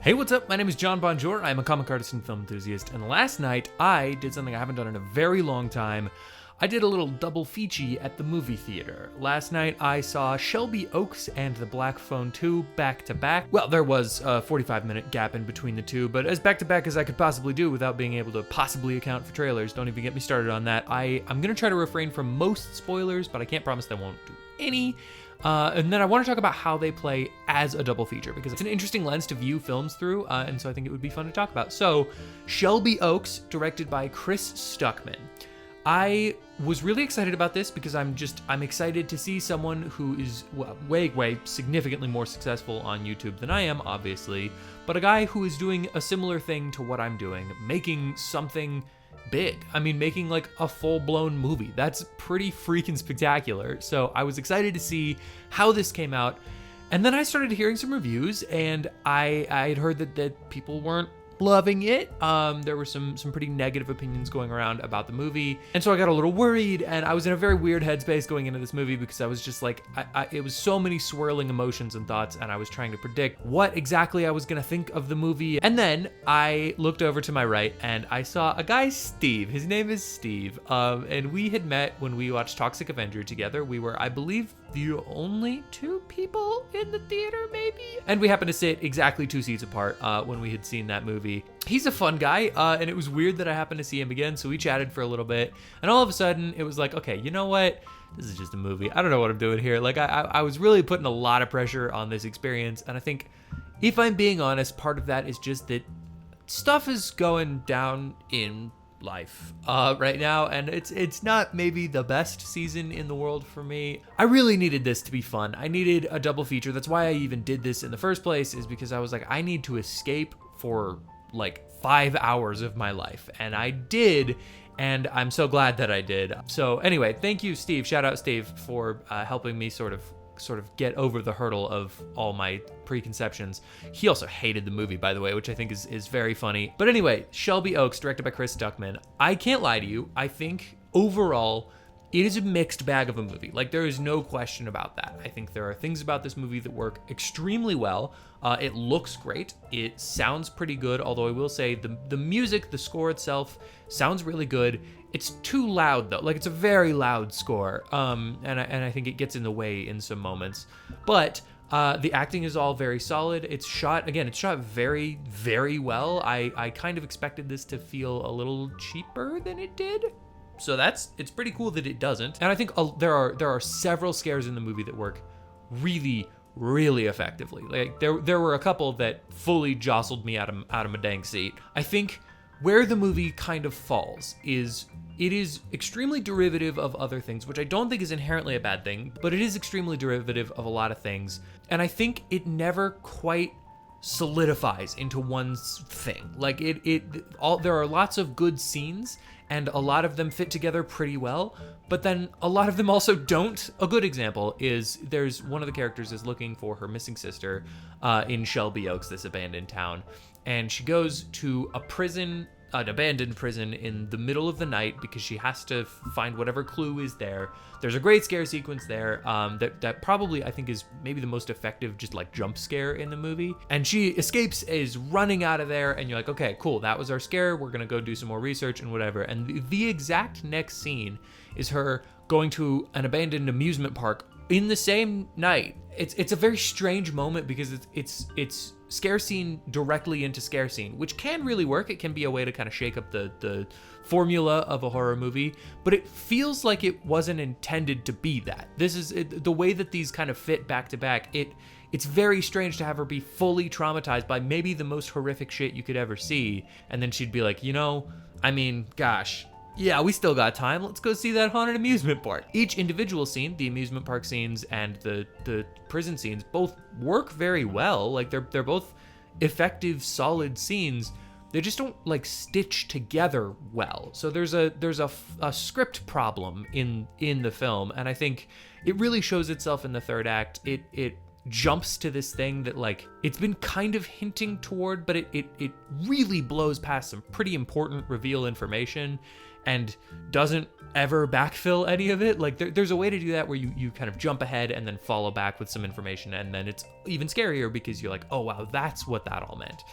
Hey, what's up? My name is John Bonjour. I'm a comic artist and film enthusiast, and last night I did something I haven't done in a very long time. I did a little double feature at the movie theater. Last night I saw Shelby Oaks and The Black Phone 2 back to back. Well, there was a 45-minute gap in between the two, but as back to back as I could possibly do without being able to possibly account for trailers. Don't even get me started on that. I'm gonna try to refrain from most spoilers, but I can't promise that I won't do any. And then I want to talk about how they play as a double feature, because it's an interesting lens to view films through, and so I think it would be fun to talk about. So, Shelby Oaks, directed by Chris Stuckmann. I was really excited about this because I'm excited to see someone who is way significantly more successful on YouTube than I am, obviously, but a guy who is doing a similar thing to what I'm doing, making something big. I mean, making like a full-blown movie. That's pretty freaking spectacular. So I was excited to see how this came out. And then I started hearing some reviews, and I had heard that people weren't loving it. There were some pretty negative opinions going around about the movie. And so I got a little worried, and I was in a very weird headspace going into this movie because I was just like, it was so many swirling emotions and thoughts, and I was trying to predict what exactly I was gonna think of the movie. And then I looked over to my right and I saw a guy, Steve. His name is Steve. And we had met when we watched Toxic Avenger together. We were, I believe, the only two people in the theater, maybe? And we happened to sit exactly 2 seats apart when we had seen that movie. He's a fun guy, and it was weird that I happened to see him again, so we chatted for a little bit, and all of a sudden, it was like, okay, you know what? This is just a movie. I don't know what I'm doing here. Like, I was really putting a lot of pressure on this experience, and I think, if I'm being honest, part of that is just that stuff is going down in life right now, and it's not maybe the best season in the world for me. I really needed this to be fun. I needed a double feature. That's why I even did this in the first place, is because I was like, I need to escape for like 5 hours of my life, and I did, and I'm so glad that I did. So anyway, thank you, Steve. Shout out Steve for helping me sort of get over the hurdle of all my preconceptions. He also hated the movie, by the way, which I think is very funny. But anyway, Shelby Oaks, directed by Chris Stuckmann. I can't lie to you. I think overall, it is a mixed bag of a movie. Like, there is no question about that. I think there are things about this movie that work extremely well. It looks great. It sounds pretty good, although I will say the music, the score itself, sounds really good. It's too loud, though. Like, it's a very loud score, and I think it gets in the way in some moments. But the acting is all very solid. It's shot very, very well. I kind of expected this to feel a little cheaper than it did. So it's pretty cool that it doesn't. And I think there are several scares in the movie that work really, really effectively. Like, there were a couple that fully jostled me out of my dang seat. I think where the movie kind of falls is it is extremely derivative of other things, which I don't think is inherently a bad thing, but it is extremely derivative of a lot of things. And I think it never quite solidifies into one thing. Like, there are lots of good scenes, and a lot of them fit together pretty well, but then a lot of them also don't. A good example is there's one of the characters is looking for her missing sister in Shelby Oaks, this abandoned town, and she goes to an abandoned prison in the middle of the night because she has to find whatever clue is there. There's a great scare sequence there that probably I think is maybe the most effective just like jump scare in the movie. And she escapes, is running out of there, and you're like, okay, cool, that was our scare. We're gonna go do some more research and whatever. And the exact next scene is her going to an abandoned amusement park in the same night. It's a very strange moment because it's scare scene directly into scare scene, which can really work. It can be a way to kind of shake up the formula of a horror movie, but it feels like it wasn't intended to be that. This is the way that these kind of fit back to back. It's very strange to have her be fully traumatized by maybe the most horrific shit you could ever see, and then she'd be like, I mean, gosh, yeah, we still got time. Let's go see that haunted amusement park. Each individual scene, the amusement park scenes and the prison scenes, both work very well. Like, they're both effective, solid scenes. They just don't like stitch together well. So there's a script problem in the film, and I think it really shows itself in the third act. It jumps to this thing that like it's been kind of hinting toward, but it really blows past some pretty important reveal information and doesn't ever backfill any of it. Like there's a way to do that where you kind of jump ahead and then follow back with some information, and then it's even scarier because you're like, oh wow, that's what that all meant.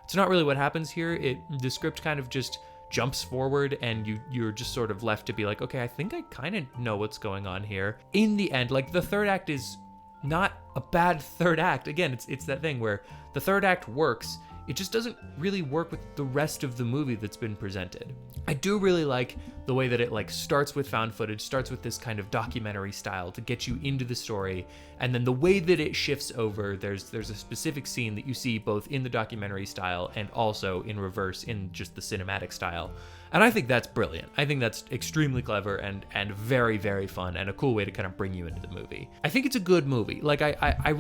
It's not really what happens here. The script kind of just jumps forward, and you're just sort of left to be like, okay, I think I kind of know what's going on here. In the end, like the third act is not a bad third act. Again, it's that thing where the third act works. It just doesn't really work with the rest of the movie that's been presented. I do really like the way that it like starts with found footage, starts with this kind of documentary style to get you into the story, and then the way that it shifts over, there's a specific scene that you see both in the documentary style and also in reverse in just the cinematic style. And I think that's brilliant. I think that's extremely clever and very, very fun, and a cool way to kind of bring you into the movie. I think it's a good movie. Like I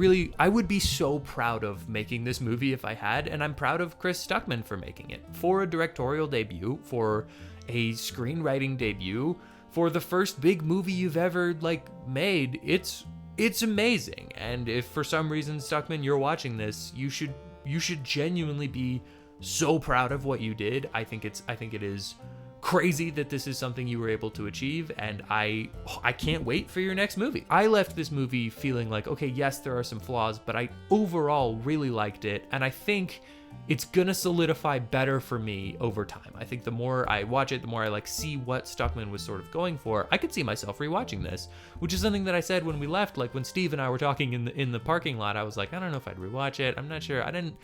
would be so proud of making this movie if I had, and I'm proud of Chris Stuckmann for making it. For a directorial debut, for a screenwriting debut, for the first big movie you've ever like made, it's amazing. And if for some reason, Stuckmann, you're watching this, you should genuinely be so proud of what you did. I think it is crazy that this is something you were able to achieve, and I can't wait for your next movie. I left this movie feeling like, okay, yes, there are some flaws, but I overall really liked it, and I think it's gonna solidify better for me over time. I think the more I watch it, the more I like see what Stuckmann was sort of going for. I could see myself rewatching this, which is something that I said when we left. Like when Steve and I were talking in the parking lot, I was like, I don't know if I'd rewatch it. I'm not sure. I didn't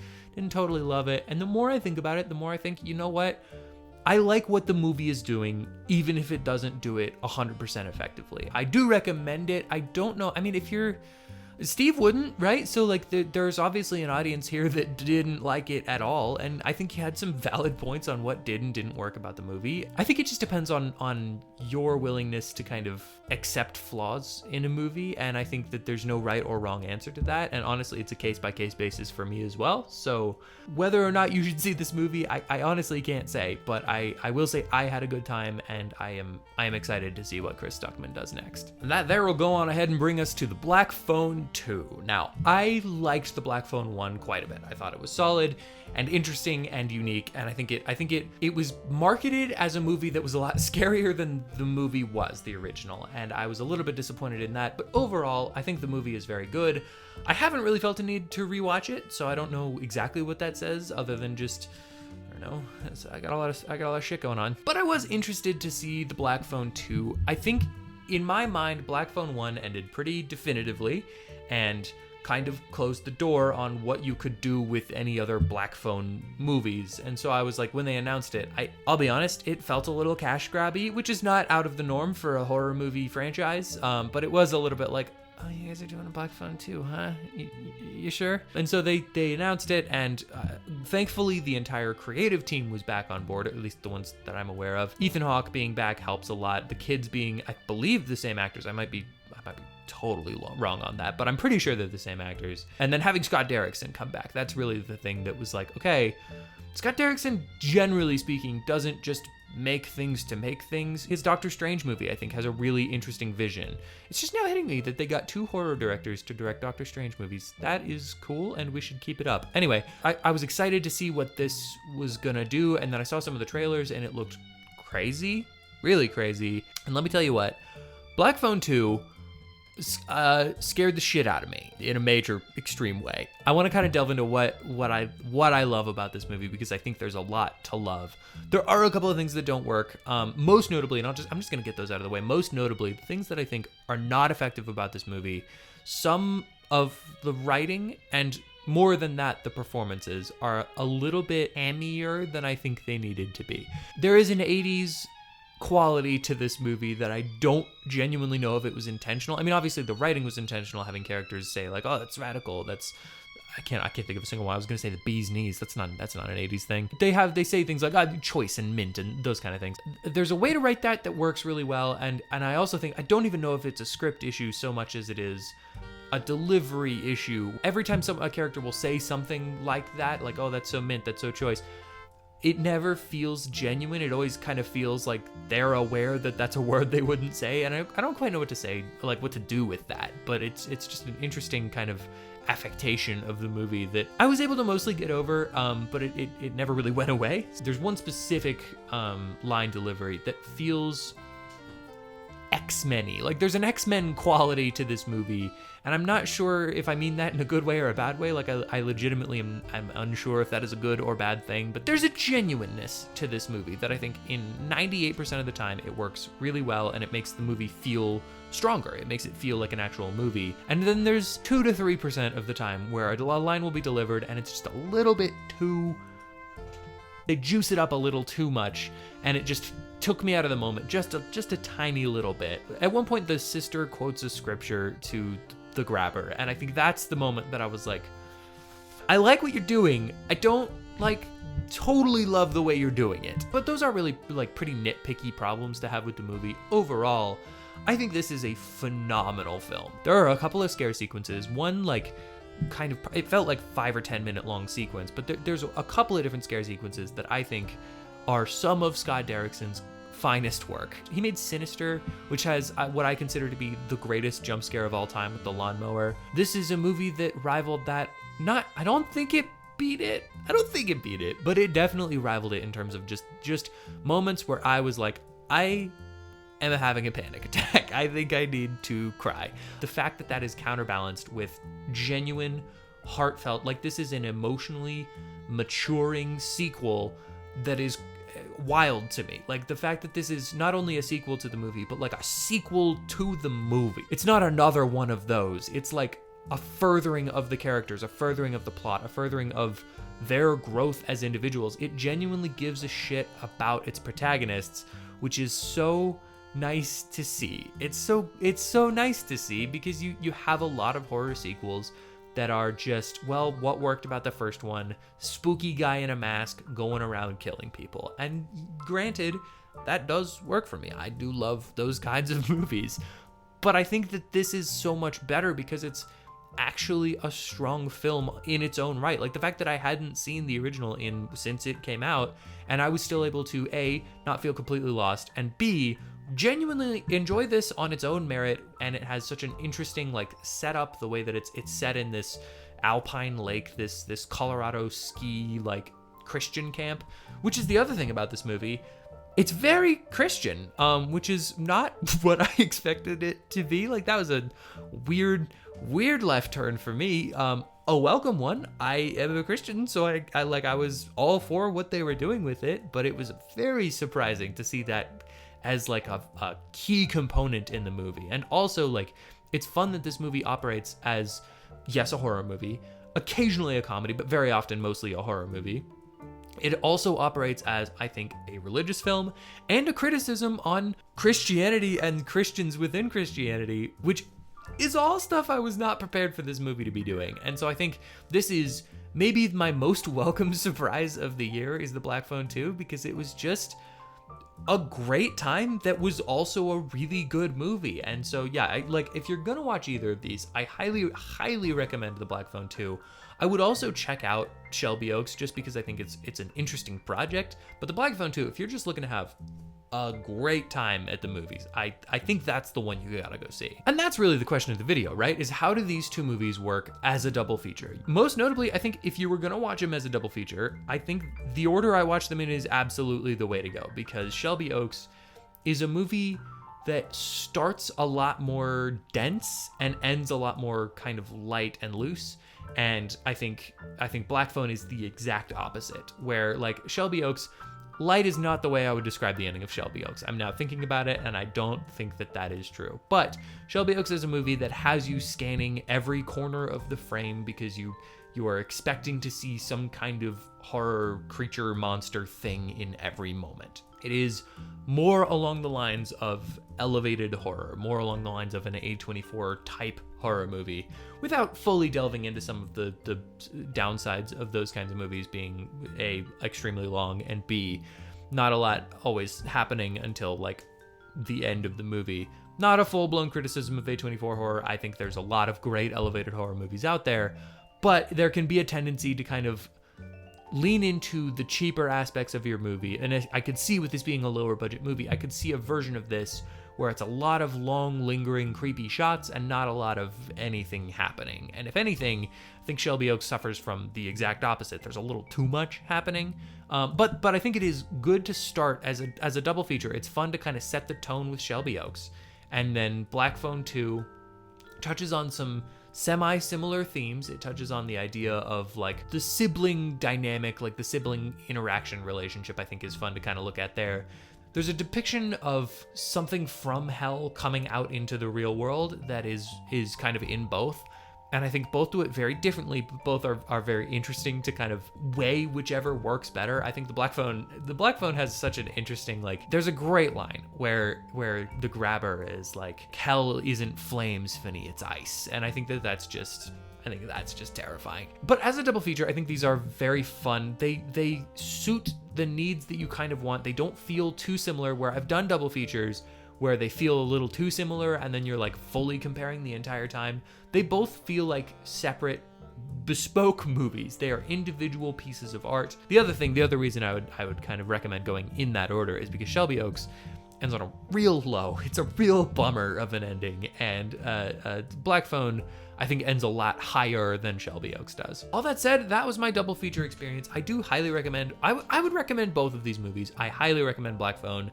totally love it. And the more I think about it, the more I think, you know what? I like what the movie is doing, even if it doesn't do it 100% effectively. I do recommend it. I don't know. I mean, if you're Steve wouldn't, right? So like there's obviously an audience here that didn't like it at all, and I think he had some valid points on what did and didn't work about the movie. I think it just depends on your willingness to kind of accept flaws in a movie, and I think that there's no right or wrong answer to that, and honestly it's a case-by-case basis for me as well. So whether or not you should see this movie, I honestly can't say, but I will say I had a good time, and I am excited to see what Chris Stuckmann does next. And that there will go on ahead and bring us to The Black Phone 2. Now, I liked The Black Phone 1 quite a bit. I thought it was solid and interesting and unique, and I think it was marketed as a movie that was a lot scarier than the movie was, the original, and I was a little bit disappointed in that, but overall, I think the movie is very good. I haven't really felt a need to rewatch it, so I don't know exactly what that says, other than just, I don't know, I got a lot of shit going on. But I was interested to see The Black Phone 2. I think in my mind, Black Phone 1 ended pretty definitively and kind of closed the door on what you could do with any other Black Phone movies. And so I was like, when they announced it, I'll be honest, it felt a little cash grabby, which is not out of the norm for a horror movie franchise, but it was a little bit like, oh, you guys are doing a Black Phone 2, huh? You sure? And so they announced it, and thankfully the entire creative team was back on board, at least the ones that I'm aware of. Ethan Hawke being back helps a lot. The kids being, I believe, the same actors. I might be totally wrong on that, but I'm pretty sure they're the same actors. And then having Scott Derrickson come back, that's really the thing that was like, okay, Scott Derrickson, generally speaking, doesn't just make things to make things. His Doctor Strange movie, I think, has a really interesting vision. It's just now hitting me that they got 2 horror directors to direct Doctor Strange movies. That is cool, and we should keep it up. Anyway, I was excited to see what this was gonna do, and then I saw some of the trailers, and it looked crazy, really crazy. And let me tell you what, Black Phone 2 scared the shit out of me in a major, extreme way. I want to kind of delve into what I love about this movie, because I think there's a lot to love. There are a couple of things that don't work. Most notably, and I'm just gonna get those out of the way. Most notably, the things that I think are not effective about this movie, some of the writing and more than that, the performances are a little bit hammier than I think they needed to be. There is an 80s quality to this movie that I don't genuinely know if it was intentional. I mean, obviously the writing was intentional, having characters say like, "Oh, that's radical." I can't think of a single one. I was gonna say the bee's knees. That's not an 80s thing. They say things like choice and mint and those kind of things. There's a way to write that works really well, and I also think, I don't even know if it's a script issue so much as it is a delivery issue. Every time a character will say something like that, like, "Oh, that's so mint, that's so choice," it never feels genuine. It always kind of feels like they're aware that that's a word they wouldn't say, and I don't quite know what to say, like what to do with that, but it's just an interesting kind of affectation of the movie that I was able to mostly get over, but it never really went away. There's one specific line delivery that feels X-Men-y. Like there's an X-Men quality to this movie, and I'm not sure if I mean that in a good way or a bad way. Like I legitimately I'm unsure if that is a good or bad thing, but there's a genuineness to this movie that I think in 98% of the time it works really well, and it makes the movie feel stronger. It makes it feel like an actual movie. And then there's 2 to 3% of the time where a line will be delivered and it's just a little bit too, they juice it up a little too much, and it just took me out of the moment just a tiny little bit. At one point, the sister quotes a scripture to the grabber, and I think that's the moment that I was like, I like what you're doing. I don't like totally love the way you're doing it. But those are really like pretty nitpicky problems to have with the movie. Overall, I think this is a phenomenal film. There are a couple of scare sequences. One like kind of, it felt like 5 or 10 minute long sequence, but there's a couple of different scare sequences that I think are some of Scott Derrickson's finest work. He made Sinister, which has what I consider to be the greatest jump scare of all time with the lawnmower. This is a movie that rivaled that. I don't think it beat it, but it definitely rivaled it in terms of just moments where I was like, I am having a panic attack. I think I need to cry. The fact that that is counterbalanced with genuine, heartfelt, like this is an emotionally maturing sequel that is wild to me. Like the fact that this is not only a sequel to the movie, but like a sequel to the movie. It's not another one of those. It's like a furthering of the characters, a furthering of the plot, a furthering of their growth as individuals. It genuinely gives a shit about its protagonists, which is so nice to see. It's so nice to see, because you have a lot of horror sequels that are just, well, what worked about the first one? Spooky guy in a mask going around killing people. And granted, that does work for me. I do love those kinds of movies. But I think that this is so much better because it's actually a strong film in its own right. Like the fact that I hadn't seen the original since it came out, and I was still able to A, not feel completely lost, and B, genuinely enjoy this on its own merit. And it has such an interesting like setup, the way that it's set in this alpine lake, this Colorado ski like Christian camp, which is the other thing about this movie. It's very Christian, which is not what I expected it to be. Like that was a weird left turn for me. A welcome one. I am a Christian, so I was all for what they were doing with it, but it was very surprising to see that as like a key component in the movie. And also like, it's fun that this movie operates as, yes, a horror movie, occasionally a comedy, but very often mostly a horror movie. It also operates as, I think, a religious film and a criticism on Christianity and Christians within Christianity, which is all stuff I was not prepared for this movie to be doing. And so I think this is maybe my most welcome surprise of the year is The Black Phone 2, because it was just a great time that was also a really good movie. And so yeah, if you're gonna watch either of these, I highly recommend The Black Phone 2. I would also check out Shelby Oaks just because I think it's an interesting project. But The Black Phone 2, if you're just looking to have a great time at the movies, I think that's the one you gotta go see. And that's really the question of the video, right? Is how do these two movies work as a double feature? Most notably, I think if you were gonna watch them as a double feature, I think the order I watched them in is absolutely the way to go, because Shelby Oaks is a movie that starts a lot more dense and ends a lot more kind of light and loose. And I think Black Phone is the exact opposite, where like Shelby Oaks, light is not the way I would describe the ending of Shelby Oaks. I'm now thinking about it, and I don't think that is true. But Shelby Oaks is a movie that has you scanning every corner of the frame because you are expecting to see some kind of horror creature monster thing in every moment. It is more along the lines of elevated horror, more along the lines of an A24 type horror movie, without fully delving into some of the downsides of those kinds of movies being A, extremely long, and B, not a lot always happening until like the end of the movie. Not a full-blown criticism of A24 horror. I think there's a lot of great elevated horror movies out there, but there can be a tendency to kind of lean into the cheaper aspects of your movie. And I could see with this being a lower budget movie, I could see a version of this where it's a lot of long, lingering, creepy shots and not a lot of anything happening. And if anything, I think Shelby Oaks suffers from the exact opposite. There's a little too much happening. But I think it is good to start as a double feature. It's fun to kind of set the tone with Shelby Oaks. And then Black Phone 2 touches on some semi-similar themes. It touches on the idea of like the sibling dynamic, like the sibling interaction relationship, I think is fun to kind of look at there. There's a depiction of something from hell coming out into the real world that is kind of in both. And I think both do it very differently, but both are very interesting to kind of weigh whichever works better. I think the Black Phone has such an interesting, like, there's a great line where the grabber is like, hell isn't flames, Finney, it's ice. And I think that's just terrifying. But as a double feature, I think these are very fun. They suit the needs that you kind of want. They don't feel too similar, where I've done double features where they feel a little too similar and then you're like fully comparing the entire time. They both feel like separate, bespoke movies. They are individual pieces of art. The other reason I would kind of recommend going in that order is because Shelby Oaks ends on a real low. It's a real bummer of an ending, and Black Phone, I think, ends a lot higher than Shelby Oaks does. All that said, that was my double feature experience. I do highly recommend, I would recommend both of these movies. I highly recommend Black Phone.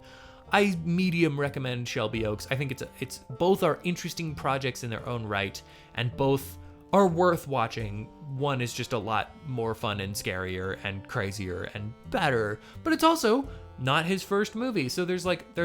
I medium recommend Shelby Oaks. I think it's both are interesting projects in their own right, and both are worth watching. One is just a lot more fun and scarier and crazier and better, but it's also not his first movie, so there's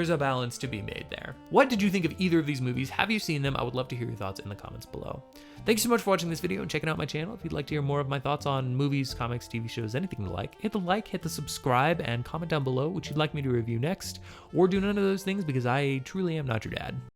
a balance to be made there. What did you think of either of these movies? Have you seen them? I would love to hear your thoughts in the comments below. Thanks so much for watching this video and checking out my channel. If you'd like to hear more of my thoughts on movies, comics, TV shows, anything you like, hit the subscribe, and comment down below what you'd like me to review next, or do none of those things because I truly am not your dad.